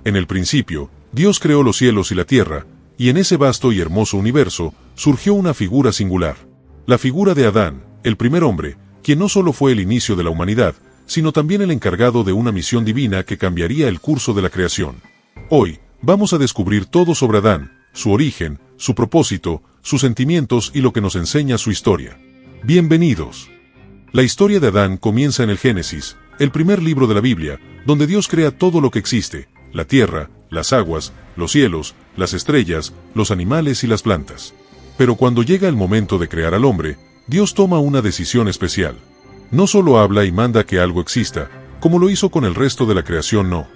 En el principio, Dios creó los cielos y la tierra, y en ese vasto y hermoso universo surgió una figura singular. La figura de Adán, el primer hombre, quien no solo fue el inicio de la humanidad, sino también el encargado de una misión divina que cambiaría el curso de la creación. Hoy, vamos a descubrir todo sobre Adán, su origen, su propósito, sus sentimientos y lo que nos enseña su historia. Bienvenidos. La historia de Adán comienza en el Génesis, el primer libro de la Biblia, donde Dios crea todo lo que existe, la tierra, las aguas, los cielos, las estrellas, los animales y las plantas. Pero cuando llega el momento de crear al hombre, Dios toma una decisión especial. No solo habla y manda que algo exista, como lo hizo con el resto de la creación, no.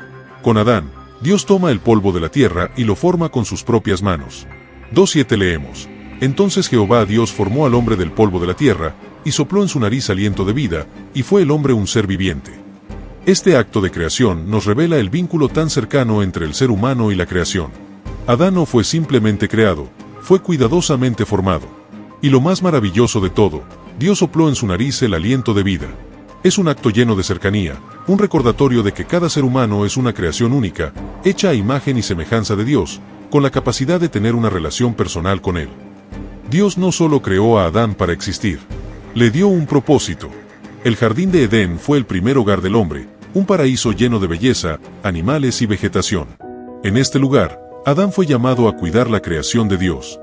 Con Adán, Dios toma el polvo de la tierra y lo forma con sus propias manos. 2:7 leemos: Entonces Jehová Dios formó al hombre del polvo de la tierra, y sopló en su nariz aliento de vida, y fue el hombre un ser viviente. Este acto de creación nos revela el vínculo tan cercano entre el ser humano y la creación. Adán no fue simplemente creado, fue cuidadosamente formado. Y lo más maravilloso de todo, Dios sopló en su nariz el aliento de vida. Es un acto lleno de cercanía, un recordatorio de que cada ser humano es una creación única, hecha a imagen y semejanza de Dios, con la capacidad de tener una relación personal con Él. Dios no solo creó a Adán para existir, le dio un propósito. El jardín de Edén fue el primer hogar del hombre, un paraíso lleno de belleza, animales y vegetación. En este lugar, Adán fue llamado a cuidar la creación de Dios.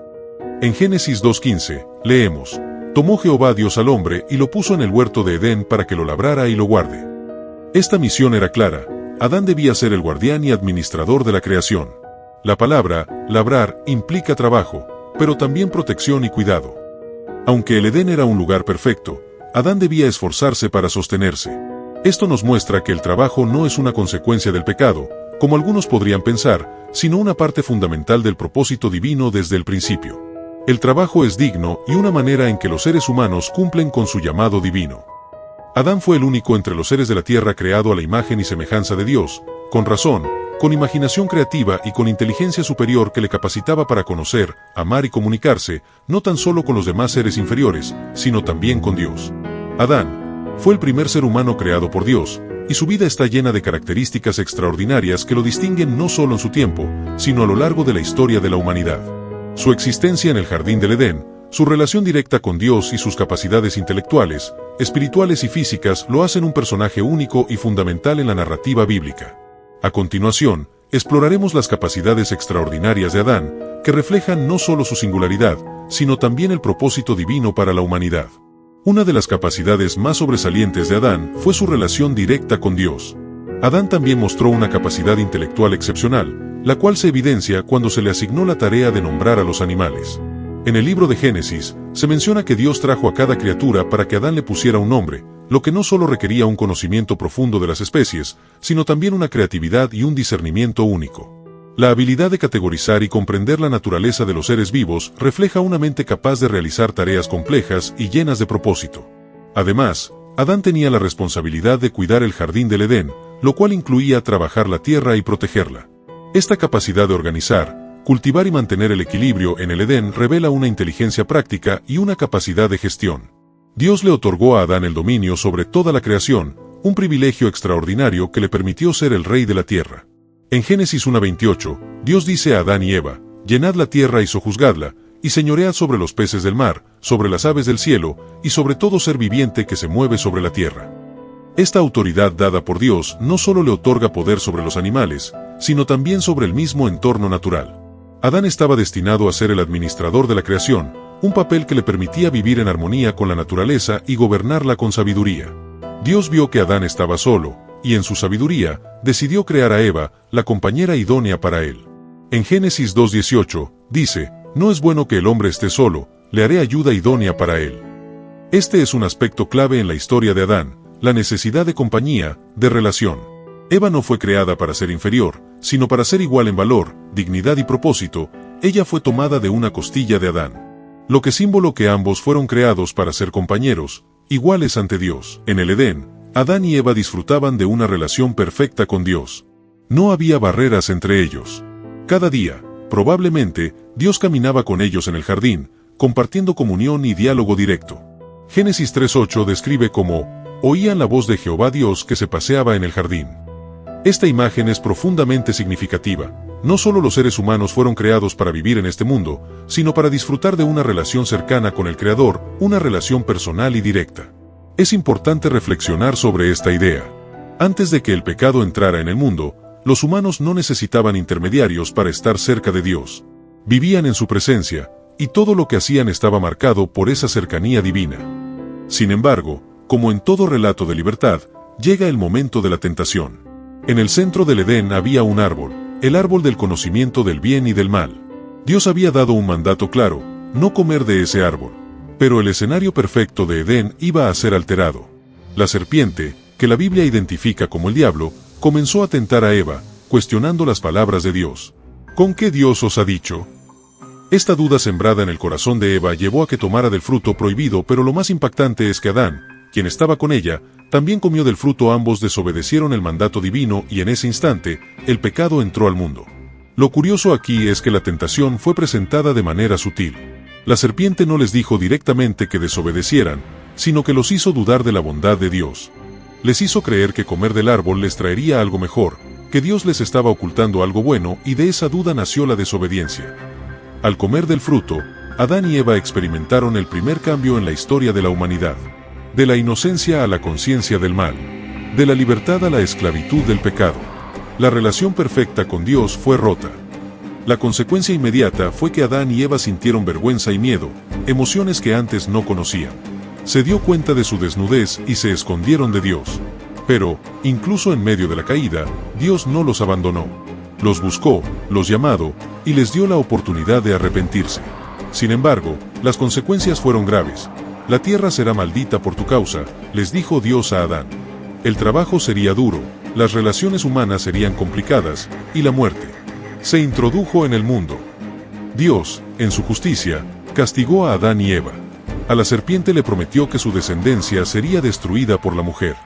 En Génesis 2:15, leemos: Tomó Jehová Dios al hombre y lo puso en el huerto de Edén para que lo labrara y lo guarde. Esta misión era clara: Adán debía ser el guardián y administrador de la creación. La palabra, labrar, implica trabajo, pero también protección y cuidado. Aunque el Edén era un lugar perfecto, Adán debía esforzarse para sostenerse. Esto nos muestra que el trabajo no es una consecuencia del pecado, como algunos podrían pensar, sino una parte fundamental del propósito divino desde el principio. El trabajo es digno y una manera en que los seres humanos cumplen con su llamado divino. Adán fue el único entre los seres de la tierra creado a la imagen y semejanza de Dios, con razón, con imaginación creativa y con inteligencia superior que le capacitaba para conocer, amar y comunicarse, no tan solo con los demás seres inferiores, sino también con Dios. Adán fue el primer ser humano creado por Dios, y su vida está llena de características extraordinarias que lo distinguen no solo en su tiempo, sino a lo largo de la historia de la humanidad. Su existencia en el jardín del Edén, su relación directa con Dios y sus capacidades intelectuales, espirituales y físicas lo hacen un personaje único y fundamental en la narrativa bíblica. A continuación, exploraremos las capacidades extraordinarias de Adán, que reflejan no solo su singularidad, sino también el propósito divino para la humanidad. Una de las capacidades más sobresalientes de Adán fue su relación directa con Dios. Adán también mostró una capacidad intelectual excepcional, la cual se evidencia cuando se le asignó la tarea de nombrar a los animales. En el libro de Génesis, se menciona que Dios trajo a cada criatura para que Adán le pusiera un nombre, lo que no solo requería un conocimiento profundo de las especies, sino también una creatividad y un discernimiento único. La habilidad de categorizar y comprender la naturaleza de los seres vivos refleja una mente capaz de realizar tareas complejas y llenas de propósito. Además, Adán tenía la responsabilidad de cuidar el jardín del Edén, lo cual incluía trabajar la tierra y protegerla. Esta capacidad de organizar, cultivar y mantener el equilibrio en el Edén revela una inteligencia práctica y una capacidad de gestión. Dios le otorgó a Adán el dominio sobre toda la creación, un privilegio extraordinario que le permitió ser el rey de la tierra. En Génesis 1:28, Dios dice a Adán y Eva: Llenad la tierra y sojuzgadla, y señoread sobre los peces del mar, sobre las aves del cielo, y sobre todo ser viviente que se mueve sobre la tierra. Esta autoridad dada por Dios no solo le otorga poder sobre los animales, sino también sobre el mismo entorno natural. Adán estaba destinado a ser el administrador de la creación, un papel que le permitía vivir en armonía con la naturaleza y gobernarla con sabiduría. Dios vio que Adán estaba solo, y en su sabiduría, decidió crear a Eva, la compañera idónea para él. En Génesis 2:18, dice: No es bueno que el hombre esté solo, le haré ayuda idónea para él. Este es un aspecto clave en la historia de Adán, la necesidad de compañía, de relación. Eva no fue creada para ser inferior, sino para ser igual en valor, dignidad y propósito. Ella fue tomada de una costilla de Adán. Lo que símbolo que ambos fueron creados para ser compañeros, iguales ante Dios. En el Edén, Adán y Eva disfrutaban de una relación perfecta con Dios. No había barreras entre ellos. Cada día, probablemente, Dios caminaba con ellos en el jardín, compartiendo comunión y diálogo directo. Génesis 3:8 describe cómo oían la voz de Jehová Dios que se paseaba en el jardín. Esta imagen es profundamente significativa. No solo los seres humanos fueron creados para vivir en este mundo, sino para disfrutar de una relación cercana con el Creador, una relación personal y directa. Es importante reflexionar sobre esta idea. Antes de que el pecado entrara en el mundo, los humanos no necesitaban intermediarios para estar cerca de Dios. Vivían en su presencia, y todo lo que hacían estaba marcado por esa cercanía divina. Sin embargo, como en todo relato de libertad, llega el momento de la tentación. En el centro del Edén había un árbol, el árbol del conocimiento del bien y del mal. Dios había dado un mandato claro, no comer de ese árbol. Pero el escenario perfecto de Edén iba a ser alterado. La serpiente, que la Biblia identifica como el diablo, comenzó a tentar a Eva, cuestionando las palabras de Dios. ¿Con qué Dios os ha dicho? Esta duda sembrada en el corazón de Eva llevó a que tomara del fruto prohibido, pero lo más impactante es que Adán, quien estaba con ella, también comió del fruto. Ambos desobedecieron el mandato divino y en ese instante, el pecado entró al mundo. Lo curioso aquí es que la tentación fue presentada de manera sutil. La serpiente no les dijo directamente que desobedecieran, sino que los hizo dudar de la bondad de Dios. Les hizo creer que comer del árbol les traería algo mejor, que Dios les estaba ocultando algo bueno, y de esa duda nació la desobediencia. Al comer del fruto, Adán y Eva experimentaron el primer cambio en la historia de la humanidad. De la inocencia a la conciencia del mal. De la libertad a la esclavitud del pecado. La relación perfecta con Dios fue rota. La consecuencia inmediata fue que Adán y Eva sintieron vergüenza y miedo, emociones que antes no conocían. Se dio cuenta de su desnudez y se escondieron de Dios. Pero, incluso en medio de la caída, Dios no los abandonó. Los buscó, los llamó, y les dio la oportunidad de arrepentirse. Sin embargo, las consecuencias fueron graves. La tierra será maldita por tu causa, les dijo Dios a Adán. El trabajo sería duro, las relaciones humanas serían complicadas, y la muerte se introdujo en el mundo. Dios, en su justicia, castigó a Adán y Eva. A la serpiente le prometió que su descendencia sería destruida por la mujer.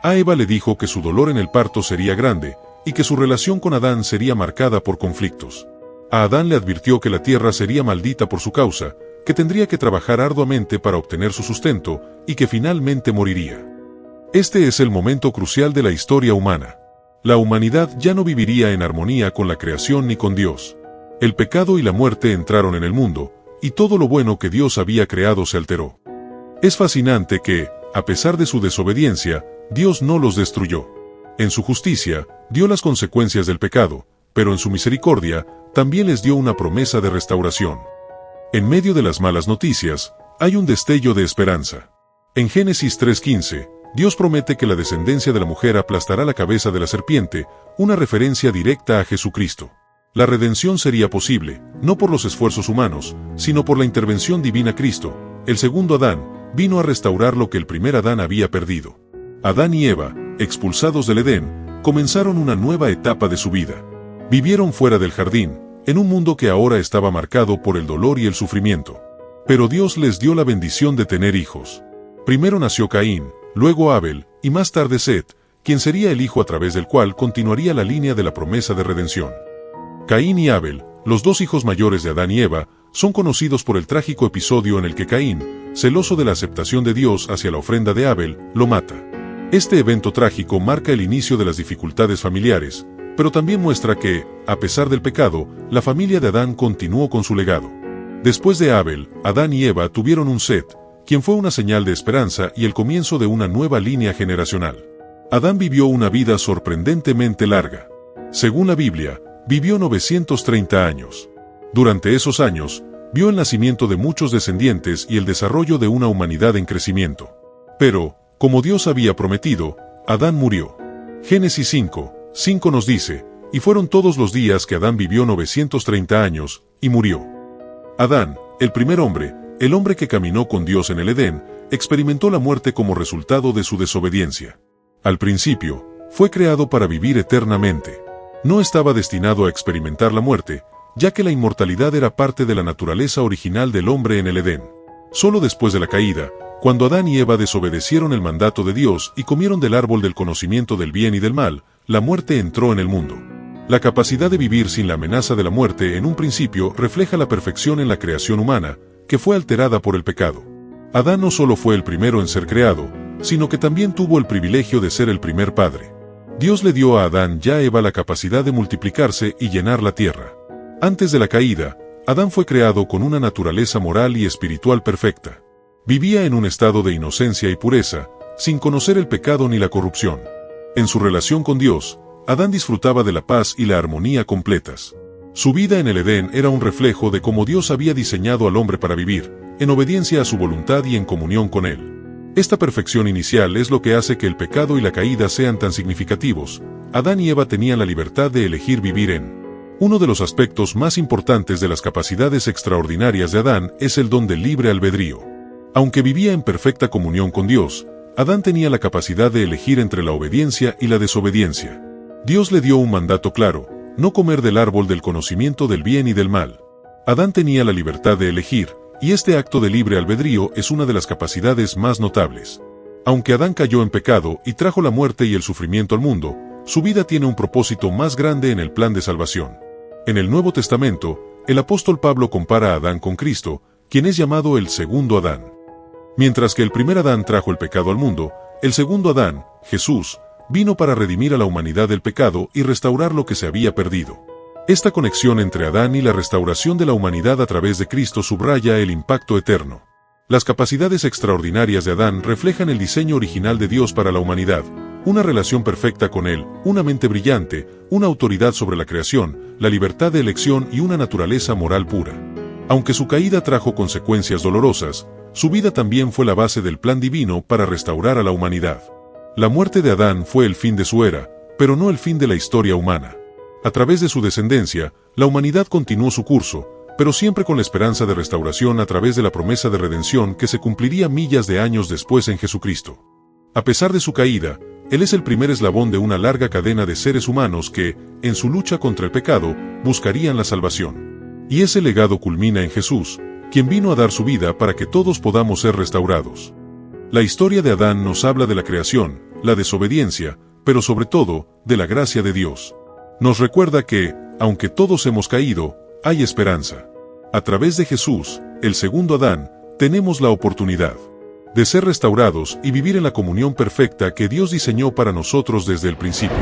A Eva le dijo que su dolor en el parto sería grande, y que su relación con Adán sería marcada por conflictos. A Adán le advirtió que la tierra sería maldita por su causa, que tendría que trabajar arduamente para obtener su sustento, y que finalmente moriría. Este es el momento crucial de la historia humana. La humanidad ya no viviría en armonía con la creación ni con Dios. El pecado y la muerte entraron en el mundo, y todo lo bueno que Dios había creado se alteró. Es fascinante que, a pesar de su desobediencia, Dios no los destruyó. En su justicia, dio las consecuencias del pecado, pero en su misericordia, también les dio una promesa de restauración. En medio de las malas noticias, hay un destello de esperanza. En Génesis 3:15, Dios promete que la descendencia de la mujer aplastará la cabeza de la serpiente, una referencia directa a Jesucristo. La redención sería posible, no por los esfuerzos humanos, sino por la intervención divina. Cristo, el segundo Adán, vino a restaurar lo que el primer Adán había perdido. Adán y Eva, expulsados del Edén, comenzaron una nueva etapa de su vida. Vivieron fuera del jardín, en un mundo que ahora estaba marcado por el dolor y el sufrimiento. Pero Dios les dio la bendición de tener hijos. Primero nació Caín, luego Abel, y más tarde Set, quien sería el hijo a través del cual continuaría la línea de la promesa de redención. Caín y Abel, los dos hijos mayores de Adán y Eva, son conocidos por el trágico episodio en el que Caín, celoso de la aceptación de Dios hacia la ofrenda de Abel, lo mata. Este evento trágico marca el inicio de las dificultades familiares, pero también muestra que, a pesar del pecado, la familia de Adán continuó con su legado. Después de Abel, Adán y Eva tuvieron un Set, quien fue una señal de esperanza y el comienzo de una nueva línea generacional. Adán vivió una vida sorprendentemente larga. Según la Biblia, vivió 930 años. Durante esos años, vio el nacimiento de muchos descendientes y el desarrollo de una humanidad en crecimiento. Pero, como Dios había prometido, Adán murió. Génesis 5:5 nos dice, y fueron todos los días que Adán vivió 930 años, y murió. Adán, el primer hombre, el hombre que caminó con Dios en el Edén, experimentó la muerte como resultado de su desobediencia. Al principio, fue creado para vivir eternamente. No estaba destinado a experimentar la muerte, ya que la inmortalidad era parte de la naturaleza original del hombre en el Edén. Solo después de la caída, cuando Adán y Eva desobedecieron el mandato de Dios y comieron del árbol del conocimiento del bien y del mal, la muerte entró en el mundo. La capacidad de vivir sin la amenaza de la muerte en un principio refleja la perfección en la creación humana, que fue alterada por el pecado. Adán no solo fue el primero en ser creado, sino que también tuvo el privilegio de ser el primer padre. Dios le dio a Adán y a Eva la capacidad de multiplicarse y llenar la tierra. Antes de la caída, Adán fue creado con una naturaleza moral y espiritual perfecta. Vivía en un estado de inocencia y pureza, sin conocer el pecado ni la corrupción. En su relación con Dios, Adán disfrutaba de la paz y la armonía completas. Su vida en el Edén era un reflejo de cómo Dios había diseñado al hombre para vivir, en obediencia a su voluntad y en comunión con Él. Esta perfección inicial es lo que hace que el pecado y la caída sean tan significativos. Adán y Eva tenían la libertad de elegir vivir en. Uno de los aspectos más importantes de las capacidades extraordinarias de Adán es el don del libre albedrío. Aunque vivía en perfecta comunión con Dios, Adán tenía la capacidad de elegir entre la obediencia y la desobediencia. Dios le dio un mandato claro: no comer del árbol del conocimiento del bien y del mal. Adán tenía la libertad de elegir, y este acto de libre albedrío es una de las capacidades más notables. Aunque Adán cayó en pecado y trajo la muerte y el sufrimiento al mundo, su vida tiene un propósito más grande en el plan de salvación. En el Nuevo Testamento, el apóstol Pablo compara a Adán con Cristo, quien es llamado el segundo Adán. Mientras que el primer Adán trajo el pecado al mundo, el segundo Adán, Jesús, vino para redimir a la humanidad del pecado y restaurar lo que se había perdido. Esta conexión entre Adán y la restauración de la humanidad a través de Cristo subraya el impacto eterno. Las capacidades extraordinarias de Adán reflejan el diseño original de Dios para la humanidad: una relación perfecta con Él, una mente brillante, una autoridad sobre la creación, la libertad de elección y una naturaleza moral pura. Aunque su caída trajo consecuencias dolorosas, su vida también fue la base del plan divino para restaurar a la humanidad. La muerte de Adán fue el fin de su era, pero no el fin de la historia humana. A través de su descendencia, la humanidad continuó su curso, pero siempre con la esperanza de restauración a través de la promesa de redención que se cumpliría millas de años después en Jesucristo. A pesar de su caída, Él es el primer eslabón de una larga cadena de seres humanos que, en su lucha contra el pecado, buscarían la salvación. Y ese legado culmina en Jesús, quien vino a dar su vida para que todos podamos ser restaurados. La historia de Adán nos habla de la creación, la desobediencia, pero sobre todo, de la gracia de Dios. Nos recuerda que, aunque todos hemos caído, hay esperanza. A través de Jesús, el segundo Adán, tenemos la oportunidad de ser restaurados y vivir en la comunión perfecta que Dios diseñó para nosotros desde el principio.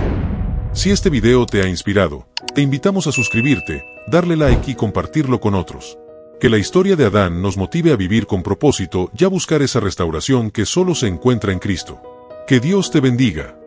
Si este video te ha inspirado, te invitamos a suscribirte, darle like y compartirlo con otros. Que la historia de Adán nos motive a vivir con propósito y a buscar esa restauración que solo se encuentra en Cristo. Que Dios te bendiga.